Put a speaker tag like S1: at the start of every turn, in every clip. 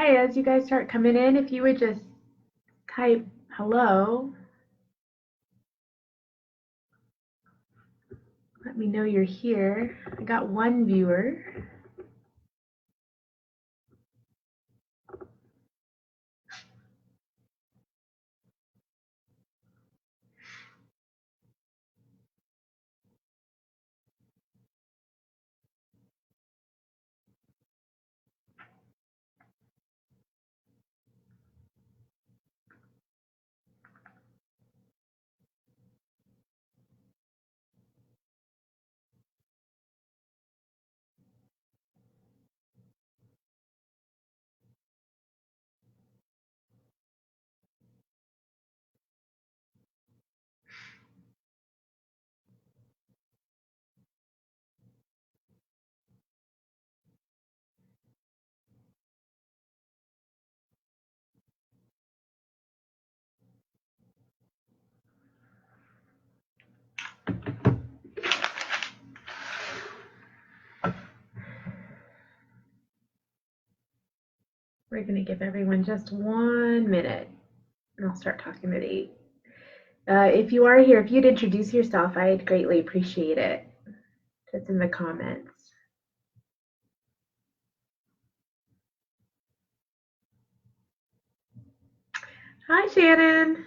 S1: Hi, as you guys start coming in, if you would just type hello, let me know you're here. I got one viewer. We're going to give everyone just 1 minute, and I'll start talking at 8. If you are here, if you'd introduce yourself, I'd greatly appreciate it. Just in the comments. Hi, Shannon.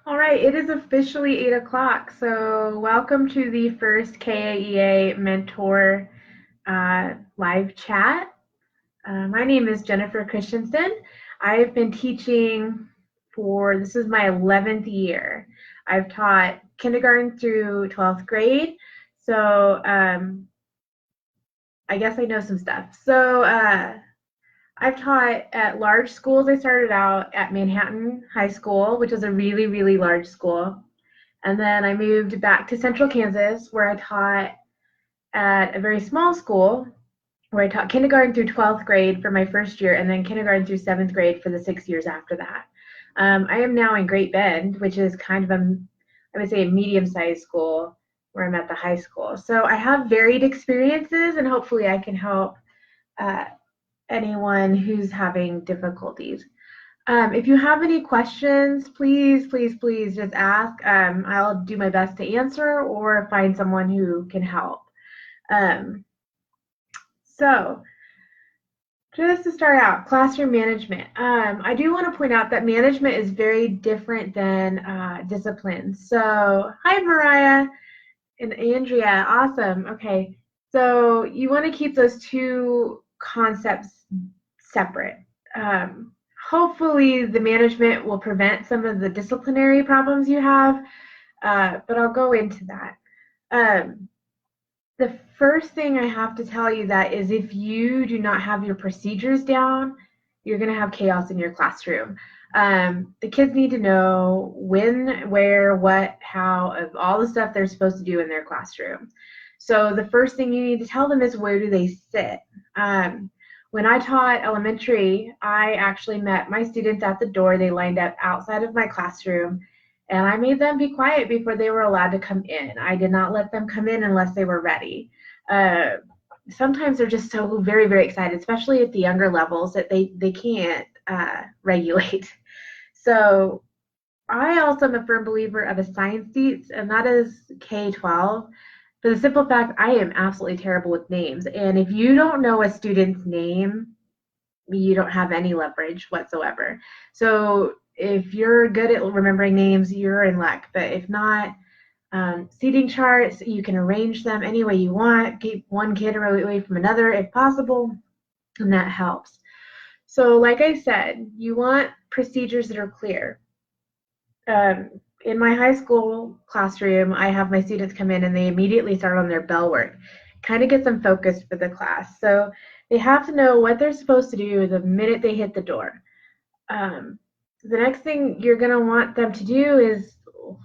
S1: All right, it is officially 8 o'clock, so welcome to the first KAEA Mentor live chat. My name is Jennifer Christensen. I've been teaching this is my 11th year. I've taught kindergarten through 12th grade, so I guess I know some stuff. So I've taught at large schools. I started out at Manhattan High School, which is a really, really large school. And then I moved back to Central Kansas, where I taught at a very small school, where I taught kindergarten through 12th grade for my first year, and then kindergarten through 7th grade for the 6 years after that. I am now in Great Bend, which is kind of I would say a medium-sized school where I'm at the high school. So I have varied experiences, and hopefully I can help anyone who's having difficulties. If you have any questions, please, please, please just ask. I'll do my best to answer or find someone who can help. So just to start out, classroom management. I do want to point out that management is very different than discipline. So hi, Mariah and Andrea. Awesome. Okay. So you want to keep those two concepts separate. Hopefully the management will prevent some of the disciplinary problems you have, but I'll go into that. The first thing I have to tell you that is if you do not have your procedures down, you're going to have chaos in your classroom. The kids need to know when, where, what, how, of all the stuff they're supposed to do in their classroom. So the first thing you need to tell them is where do they sit. When I taught elementary, I actually met my students at the door. They lined up outside of my classroom, and I made them be quiet before they were allowed to come in. I did not let them come in unless they were ready. Sometimes they're just so very, very excited, especially at the younger levels, that they can't regulate. So I also am a firm believer of assigned seats, and that is K-12. For the simple fact, I am absolutely terrible with names. And if you don't know a student's name, you don't have any leverage whatsoever. So if you're good at remembering names, you're in luck. But if not, seating charts, you can arrange them any way you want. Keep one kid away from another if possible, and that helps. So like I said, you want procedures that are clear. in my high school classroom, I have my students come in and they immediately start on their bell work. Kind of gets them focused for the class. So they have to know what they're supposed to do the minute they hit the door. Um, the next thing you're going to want them to do is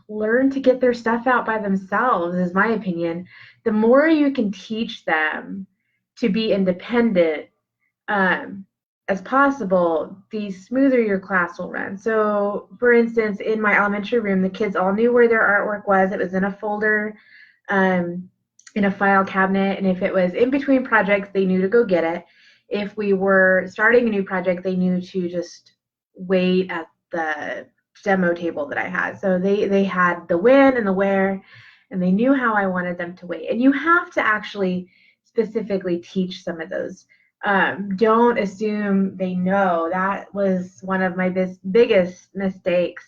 S1: learn to get their stuff out by themselves, is my opinion. The more you can teach them to be independent, um, as possible, the smoother your class will run. So, for instance, in my elementary room, the kids all knew where their artwork was. It was in a folder, um, in a file cabinet, and if it was in between projects, they knew to go get it. If we were starting a new project, they knew to just wait at the demo table that I had. So they had the when and the where, and they knew how I wanted them to wait. And you have to actually specifically teach some of those. Don't assume they know. That was one of my biggest mistakes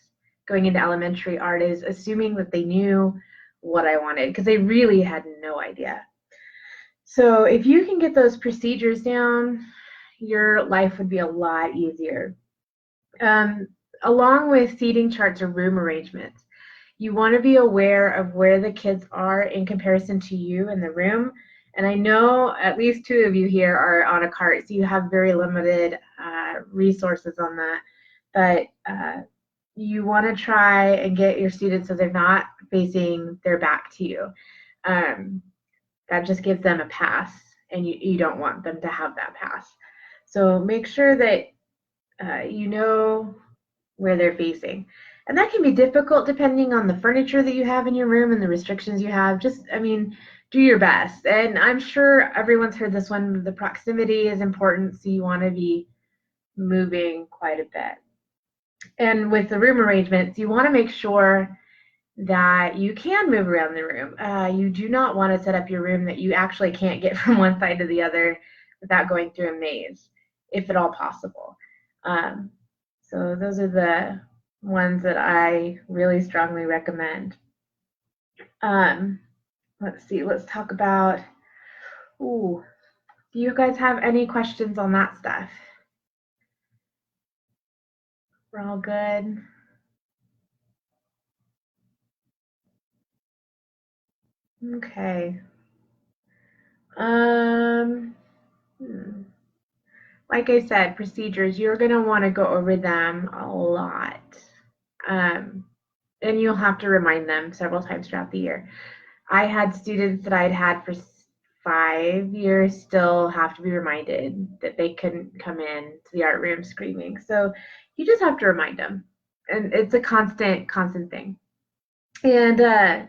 S1: going into elementary art, is assuming that they knew what I wanted, because they really had no idea. So if you can get those procedures down, your life would be a lot easier. Um, Along with seating charts or room arrangements, you want to be aware of where the kids are in comparison to you in the room. And I know at least two of you here are on a cart, so you have very limited resources on that. But you want to try and get your students so they're not facing their back to you. Um, that just gives them a pass, and you don't want them to have that pass. So make sure that you know where they're facing. And that can be difficult depending on the furniture that you have in your room and the restrictions you have. Just, I mean, do your best. And I'm sure everyone's heard this one, the proximity is important, so you want to be moving quite a bit. And with the room arrangements, you want to make sure that you can move around the room. You do not want to set up your room that you actually can't get from one side to the other without going through a maze, if at all possible. So those are the ones that I really strongly recommend. Let's see, let's talk about, do you guys have any questions on that stuff? We're all good. Okay. Like I said, procedures, you're going to want to go over them a lot. Um, and you'll have to remind them several times throughout the year. I had students that I'd had for 5 years still have to be reminded that they couldn't come in to the art room screaming. So you just have to remind them. And it's a constant thing. And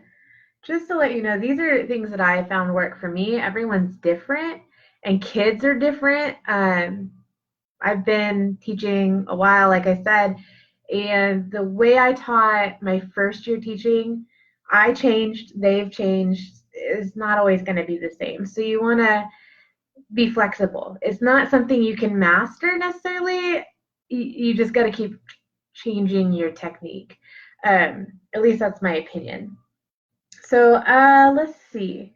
S1: just to let you know, these are things that I found work for me. Everyone's different, and kids are different. I've been teaching a while, like I said, and the way I taught my first year teaching, I changed, they've changed, is not always going to be the same. So you want to be flexible. It's not something you can master necessarily. You just got to keep changing your technique. At least that's my opinion. So let's see.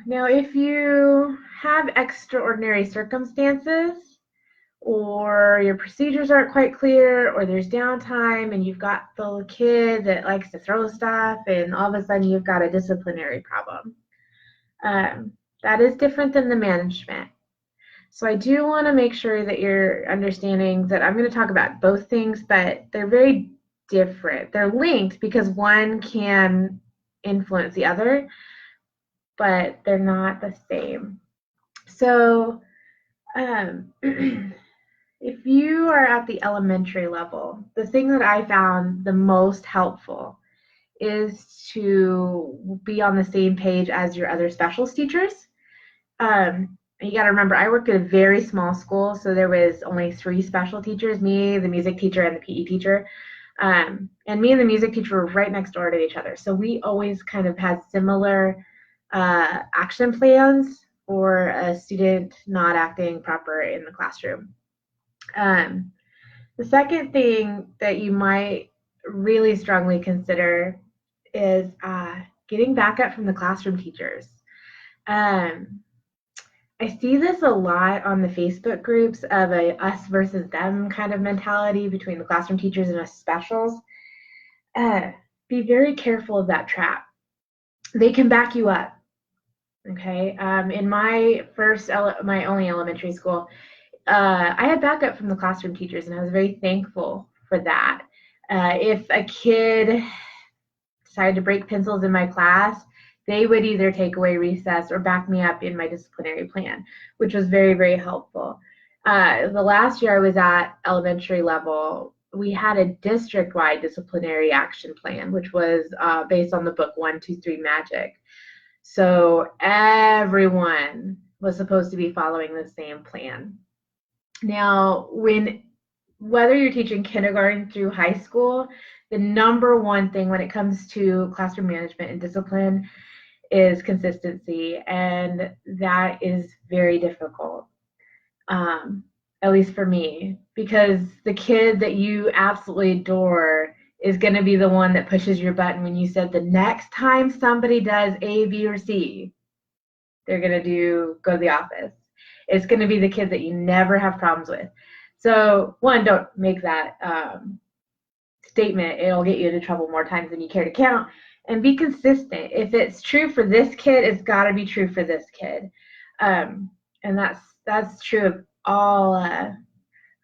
S1: Now, if you have extraordinary circumstances, or your procedures aren't quite clear, or there's downtime and you've got the kid that likes to throw stuff, and all of a sudden you've got a disciplinary problem, that is different than the management. So I do want to make sure that you're understanding that I'm going to talk about both things, but they're very different. They're linked because one can influence the other, but they're not the same. So if you are at the elementary level, the thing that I found the most helpful is to be on the same page as your other specials teachers. You got to remember, I worked at a very small school, so there was only 3 special teachers, me, the music teacher, and the PE teacher. And me and the music teacher were right next door to each other. So we always kind of had similar action plans for a student not acting proper in the classroom. The second thing that you might really strongly consider is getting backup from the classroom teachers. I see this a lot on the Facebook groups of a us versus them kind of mentality between the classroom teachers and us specials. be very careful of that trap. They can back you up. Okay. In my my only elementary school, I had backup from the classroom teachers, and I was very thankful for that. If a kid decided to break pencils in my class, they would either take away recess or back me up in my disciplinary plan, which was very, very helpful. The last year I was at elementary level, we had a district-wide disciplinary action plan, which was based on the book 1, 2, 3 Magic. So everyone was supposed to be following the same plan. Now, whether you're teaching kindergarten through high school, the number one thing when it comes to classroom management and discipline is consistency, and that is very difficult, at least for me, because the kid that you absolutely adore is going to be the one that pushes your button when you said the next time somebody does A, B, or C, they're going to go to the office. It's going to be the kid that you never have problems with. So, one, don't make that statement. It'll get you into trouble more times than you care to count. And be consistent. If it's true for this kid, it's got to be true for this kid. And that's true of all.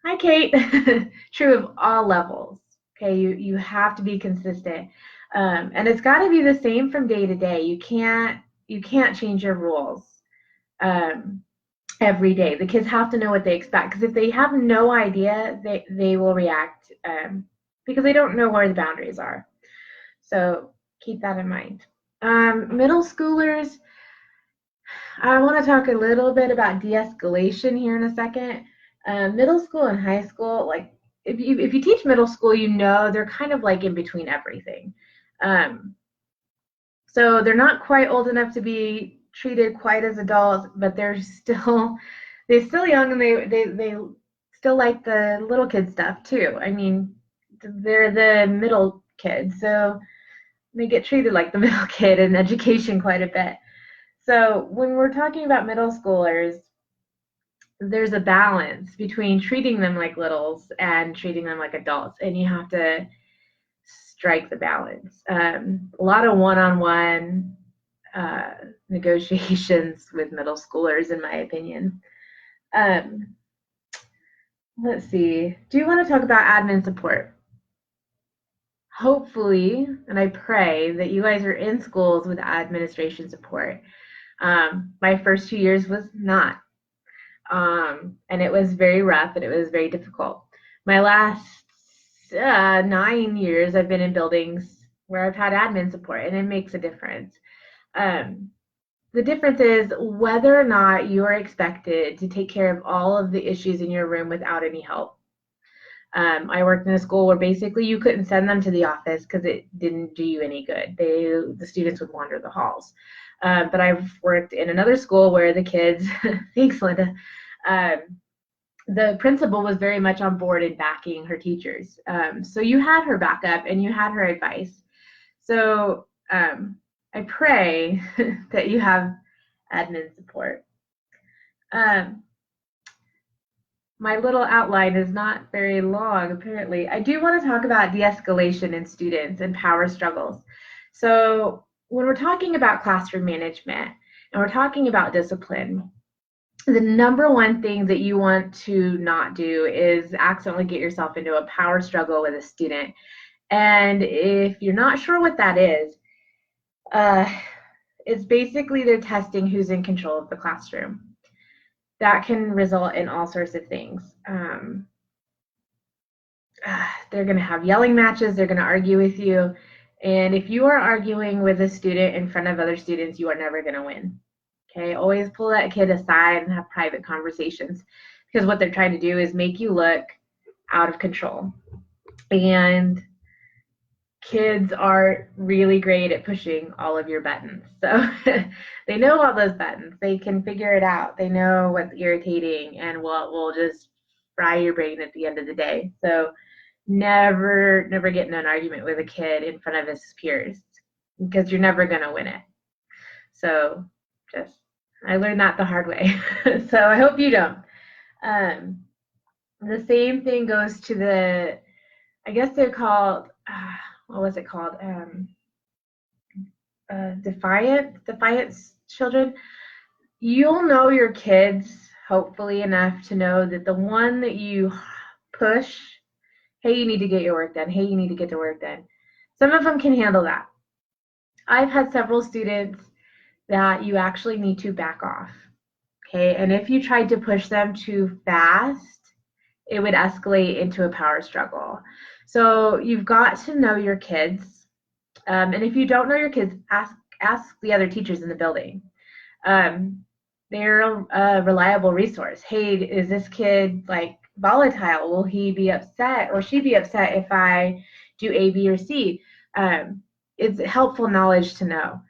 S1: Hi, Kate. True of all levels. Okay, you have to be consistent, and it's got to be the same from day to day. You can't change your rules every day. The kids have to know what they expect, because if they have no idea, they will react because they don't know where the boundaries are. So keep that in mind. Middle schoolers, I want to talk a little bit about de-escalation here in a second. Middle school and high school, like if you teach middle school, they're kind of like in between everything. So they're not quite old enough to be treated quite as adults, but they're still young, and they still like the little kid stuff too. I mean, they're the middle kids, so they get treated like the middle kid in education quite a bit. So when we're talking about middle schoolers, there's a balance between treating them like littles and treating them like adults, and you have to strike the balance. A lot of one-on-one negotiations with middle schoolers, in my opinion. Let's see. Do you want to talk about admin support? Hopefully, and I pray that you guys are in schools with administration support. My first 2 years was not. And it was very rough, and it was very difficult. My last 9 years, I've been in buildings where I've had admin support, and it makes a difference. The difference is whether or not you are expected to take care of all of the issues in your room without any help. I worked in a school where basically you couldn't send them to the office because it didn't do you any good. The students would wander the halls. But I've worked in another school where the kids, thanks, Linda, the principal was very much on board in backing her teachers. So you had her backup and you had her advice. So I pray that you have admin support. My little outline is not very long, apparently. I do want to talk about de-escalation in students and power struggles. So when we're talking about classroom management and we're talking about discipline, the number one thing that you want to not do is accidentally get yourself into a power struggle with a student. And if you're not sure what that is, it's basically they're testing who's in control of the classroom. That can result in all sorts of things. They're going to have yelling matches. They're going to argue with you. And if you are arguing with a student in front of other students, you are never going to win. Okay, always pull that kid aside and have private conversations, because what they're trying to do is make you look out of control. And kids are really great at pushing all of your buttons. So they know all those buttons. They can figure it out. They know what's irritating and what will just fry your brain at the end of the day. So never get in an argument with a kid in front of his peers, because you're never going to win it. So I learned that the hard way. So I hope you don't. The same thing goes to I guess they're called, what was it called? Defiance children. You'll know your kids hopefully enough to know that the one that you push, hey, you need to get your work done. Hey, you need to get the work done. Some of them can handle that. I've had several students that you actually need to back off. Okay, and if you tried to push them too fast, it would escalate into a power struggle. So you've got to know your kids. And if you don't know your kids, ask the other teachers in the building. They're a reliable resource. Hey, is this kid like volatile? Will he be upset or she be upset if I do A, B, or C? It's helpful knowledge to know.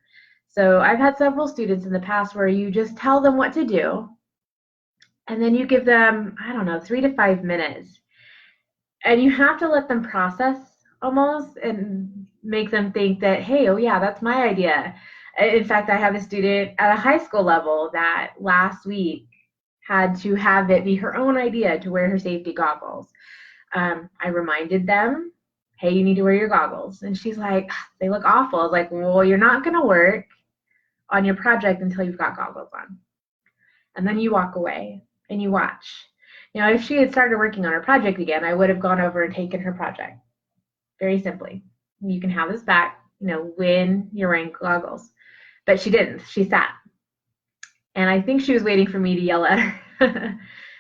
S1: So I've had several students in the past where you just tell them what to do, and then you give them, I don't know, 3 to 5 minutes. And you have to let them process almost and make them think that, hey, oh yeah, that's my idea. In fact, I have a student at a high school level that last week had to have it be her own idea to wear her safety goggles. I reminded them, hey, you need to wear your goggles. And she's like, they look awful. I was like, well, you're not going to work on your project until you've got goggles on. And then you walk away and you watch. Now, if she had started working on her project again, I would have gone over and taken her project. Very simply. You can have this back, when you're wearing goggles. But she didn't. She sat. And I think she was waiting for me to yell at her.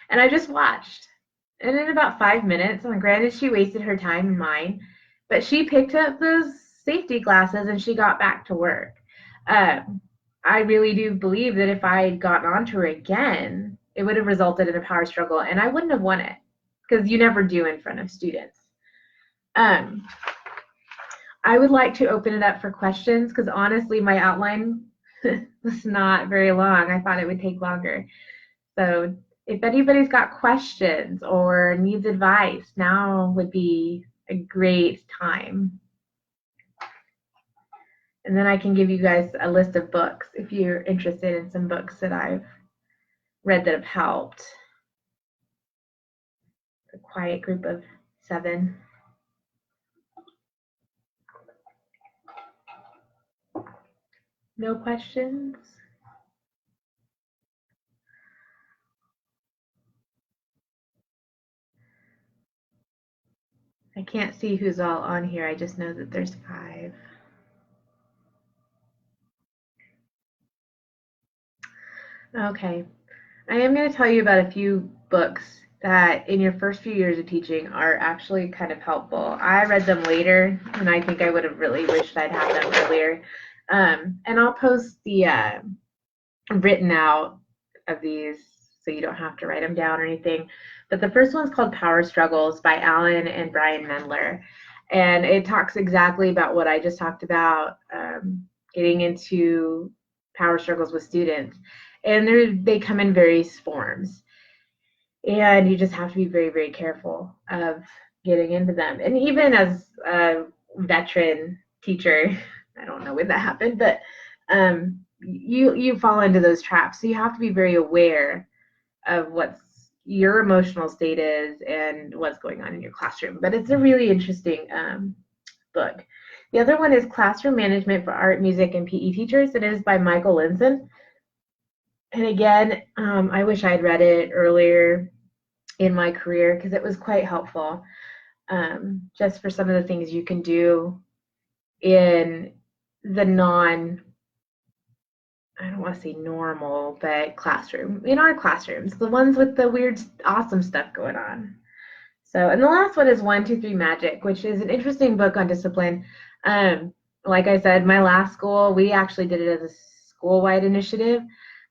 S1: And I just watched. And in about 5 minutes, and granted, she wasted her time and mine, but she picked up those safety glasses and she got back to work. I really do believe that if I had gotten onto her again, it would have resulted in a power struggle, and I wouldn't have won it because you never do in front of students. I would like to open it up for questions because honestly, my outline was not very long. I thought it would take longer. So if anybody's got questions or needs advice, now would be a great time. And then I can give you guys a list of books if you're interested in some books that I've read that have helped. A quiet group of 7. No questions? I can't see who's all on here. I just know that there's 5. Okay. I am going to tell you about a few books that in your first few years of teaching are actually kind of helpful. I read them later, and I think I would have really wished I'd had them earlier. And I'll post the written out of these so you don't have to write them down or anything. But the first one's called Power Struggles by Alan and Brian Mendler. And it talks exactly about what I just talked about, getting into power struggles with students. And they come in various forms. And you just have to be very, very careful of getting into them. And even as a veteran teacher, I don't know when that happened, but you fall into those traps. So you have to be very aware of what your emotional state is and what's going on in your classroom. But it's a really interesting book. The other one is Classroom Management for Art, Music, and PE Teachers. It is by Michael Linson. And again, I wish I'd read it earlier in my career because it was quite helpful just for some of the things you can do in the I don't want to say normal, but classroom, in our classrooms, the ones with the weird, awesome stuff going on. So, and the last one is 1, 2, 3 Magic, which is an interesting book on discipline. Like I said, my last school, we actually did it as a school-wide initiative,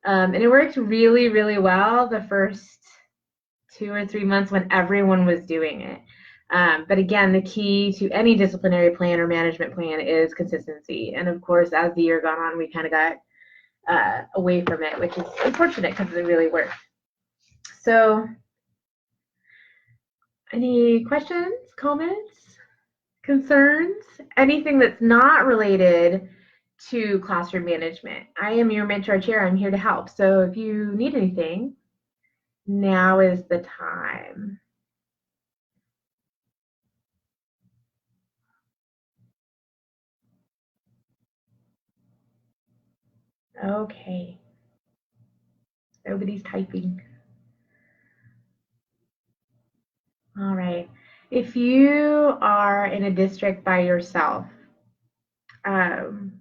S1: and it worked really, really well the first 2 or 3 months when everyone was doing it. But again, the key to any disciplinary plan or management plan is consistency. And of course, as the year gone on, we kind of got away from it, which is unfortunate because it really worked. So, any questions, comments, concerns, anything that's not related to classroom management? I am your mentor chair. I'm here to help. So if you need anything, now is the time. Okay. Nobody's typing. All right. If you are in a district by yourself, um,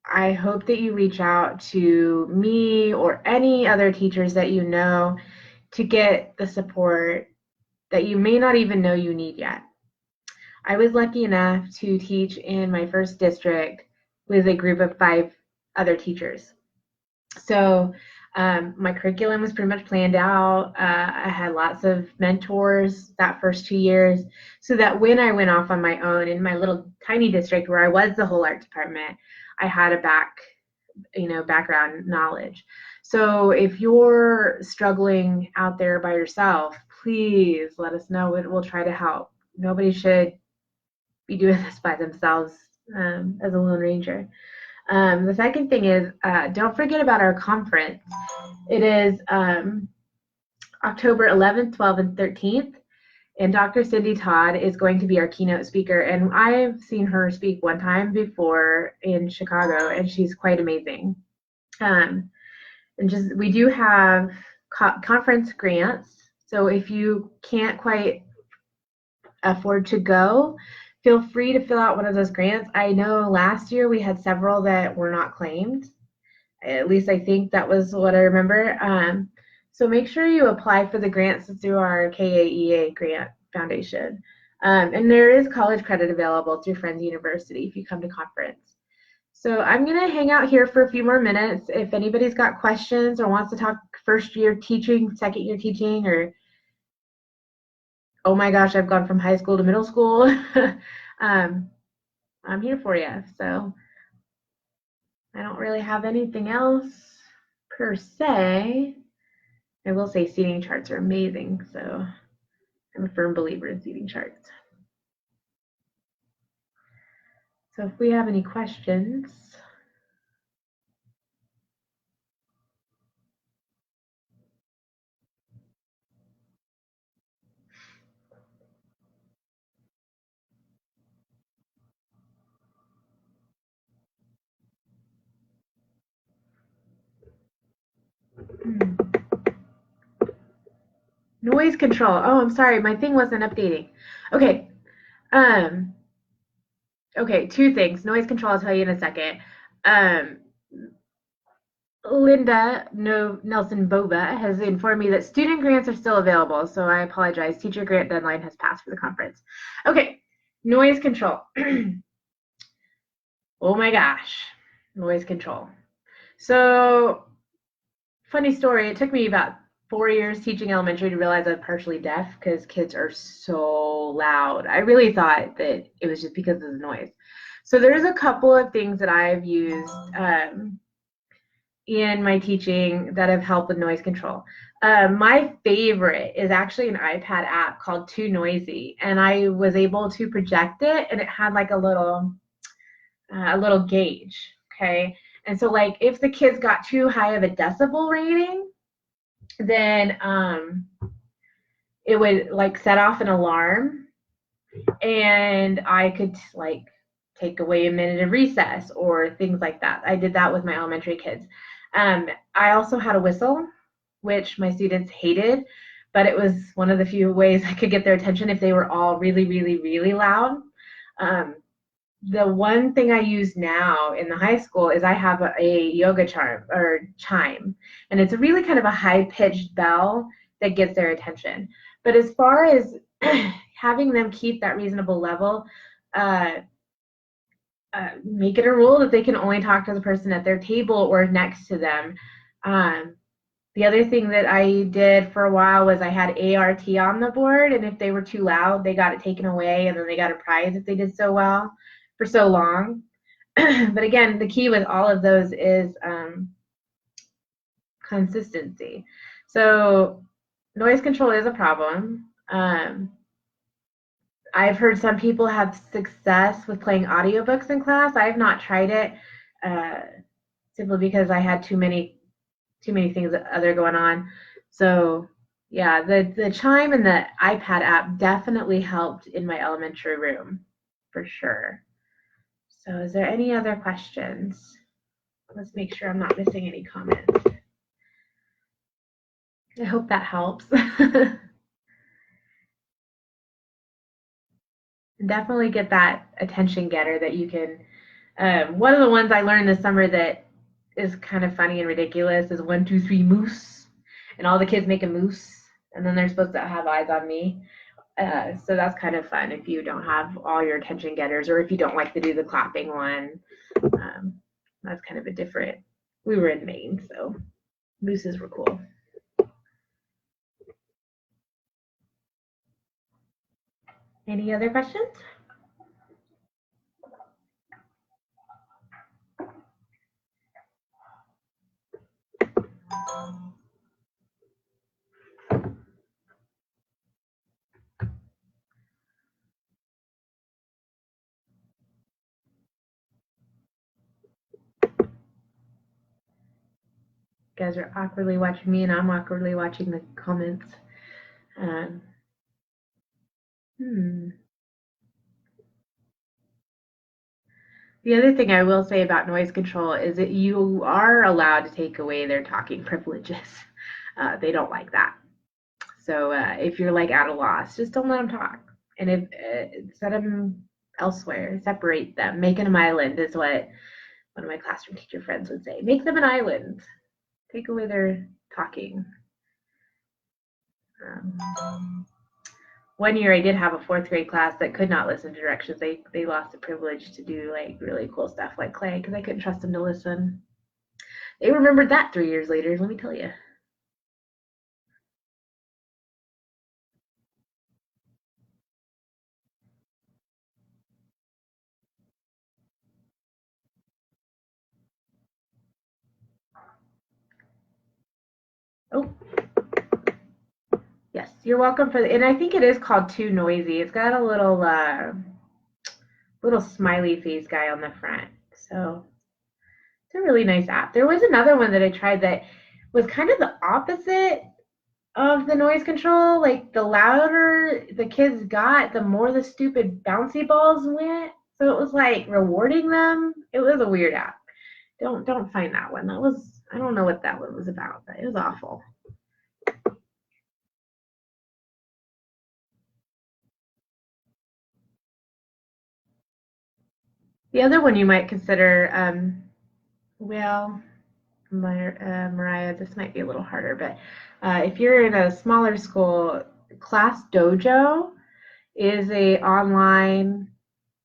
S1: I hope that you reach out to me or any other teachers that you know to get the support that you may not even know you need yet. I was lucky enough to teach in my first district with a group of 5 other teachers. So my curriculum was pretty much planned out. I had lots of mentors that first 2 years, so that when I went off on my own in my little tiny district where I was the whole art department, I had a background knowledge. So if you're struggling out there by yourself, please let us know. We'll try to help. Nobody should be doing this by themselves as a Lone Ranger. The second thing is don't forget about our conference. It is October 11th, 12th, and 13th. And Dr. Cindy Todd is going to be our keynote speaker. And I've seen her speak one time before in Chicago, and she's quite amazing. And we do have conference grants. So if you can't quite afford to go, feel free to fill out one of those grants. I know last year we had several that were not claimed. At least I think that was what I remember. So make sure you apply for the grants through our KAEA grant foundation. And there is college credit available through Friends University if you come to conference. So I'm going to hang out here for a few more minutes. If anybody's got questions or wants to talk first year teaching, second year teaching, or oh my gosh, I've gone from high school to middle school, I'm here for you. So I don't really have anything else per se. I will say seating charts are amazing, so I'm a firm believer in seating charts. So if we have any questions. Noise control. Oh, I'm sorry, my thing wasn't updating. Okay. Okay, 2 things. Noise control, I'll tell you in a second. Linda Nelson Boba has informed me that student grants are still available, so I apologize. Teacher grant deadline has passed for the conference. Okay, noise control. Oh my gosh, noise control. So, funny story, it took me about 4 years teaching elementary to realize I'm partially deaf because kids are so loud. I really thought that it was just because of the noise. So there's a couple of things that I've used in my teaching that have helped with noise control. My favorite is actually an iPad app called Too Noisy, and I was able to project it, and it had like a little gauge. Okay, and so like if the kids got too high of a decibel rating, then it would like set off an alarm, and I could like take away a minute of recess or things like that. I did that with my elementary kids. I also had a whistle, which my students hated, but it was one of the few ways I could get their attention if they were all really, really, really loud. The one thing I use now in the high school is I have a yoga chime, and it's a really kind of a high-pitched bell that gets their attention. But as far as having them keep that reasonable level, make it a rule that they can only talk to the person at their table or next to them. The other thing that I did for a while was I had ART on the board, and if they were too loud, they got it taken away, and then they got a prize if they did so well for so long. But again, the key with all of those is consistency. So noise control is a problem. I've heard some people have success with playing audiobooks in class. I have not tried it simply because I had too many things other going on. So yeah, the chime and the iPad app definitely helped in my elementary room for sure. So is there any other questions? Let's make sure I'm not missing any comments. I hope that helps. Definitely get that attention getter that you can. One of the ones I learned this summer that is kind of funny and ridiculous is 1, 2, 3 moose, and all the kids make a moose, and then they're supposed to have eyes on me. So that's kind of fun if you don't have all your attention getters, or if you don't like to do the clapping one. That's kind of a different. We were in Maine, so mooses were cool. Any other questions? You guys are awkwardly watching me, and I'm awkwardly watching the comments. The other thing I will say about noise control is that you are allowed to take away their talking privileges. They don't like that. So if you're like at a loss, just don't let them talk. And if set them elsewhere, separate them, make them an island is what one of my classroom teacher friends would say. Make them an island. Take away their talking. One year I did have a 4th grade class that could not listen to directions. They lost the privilege to do like really cool stuff like clay because I couldn't trust them to listen. They remembered that 3 years later, let me tell you. Oh, yes, you're welcome for the, and I think it is called Too Noisy. It's got a little smiley face guy on the front. So it's a really nice app. There was another one that I tried that was kind of the opposite of the noise control. Like the louder the kids got, the more the stupid bouncy balls went. So it was like rewarding them. It was a weird app. Don't find that one. That was, I don't know what that one was about, but it was awful. The other one you might consider, well, Mariah, this might be a little harder, but if you're in a smaller school, Class Dojo is a online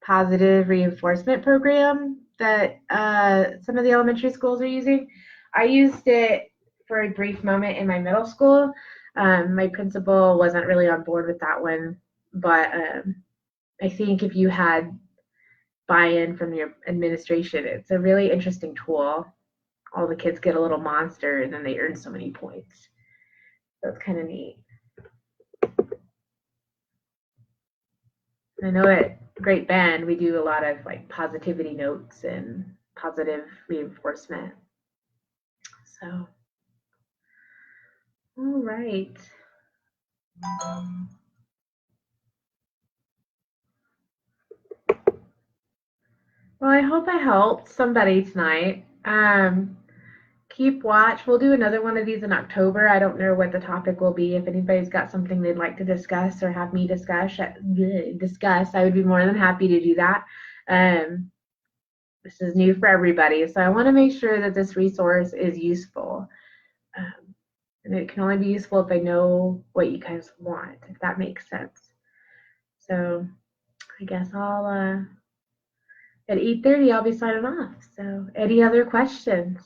S1: positive reinforcement program that some of the elementary schools are using. I used it for a brief moment in my middle school. My principal wasn't really on board with that one, but I think if you had buy-in from your administration, it's a really interesting tool. All the kids get a little monster and then they earn so many points. So it's kind of neat. I know at Great Bend we do a lot of like positivity notes and positive reinforcement. So, all right. Well, I hope I helped somebody tonight. Keep watch. We'll do another one of these in October. I don't know what the topic will be. If anybody's got something they'd like to discuss or have me discuss, I would be more than happy to do that. This is new for everybody, so I want to make sure that this resource is useful. And it can only be useful if I know what you guys want, if that makes sense. So I guess I'll at 8:30 I'll be signing off. So any other questions?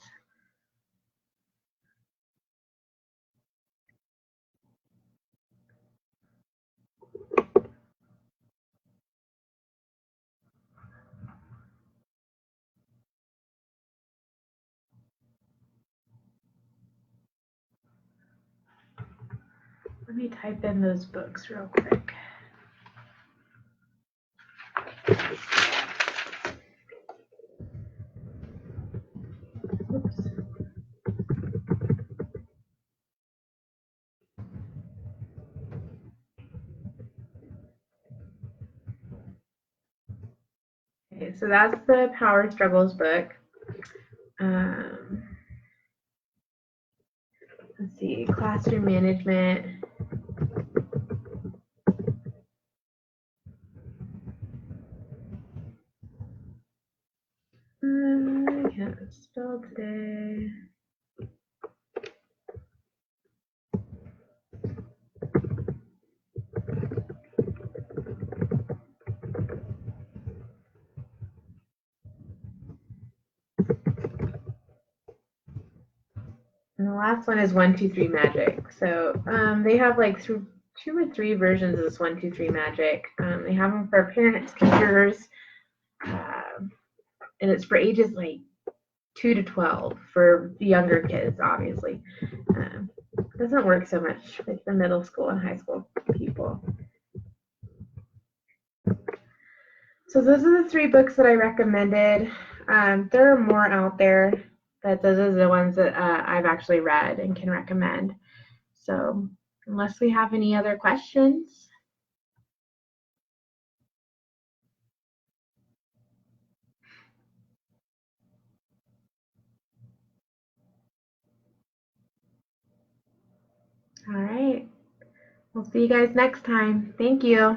S1: Let me type in those books real quick. Oops. Okay, so that's the Power Struggles book. Let's see, classroom management. I can't spell today. And the last one is 1, 2, 3 magic. So they have like 2 or 3 versions of this 1, 2, 3 magic. They have them for parents, teachers, and it's for ages like 2 to 12 for the younger kids, obviously. It doesn't work so much with the middle school and high school people. So those are the 3 books that I recommended. There are more out there, but those are the ones that I've actually read and can recommend. So unless we have any other questions. All right. We'll see you guys next time. Thank you.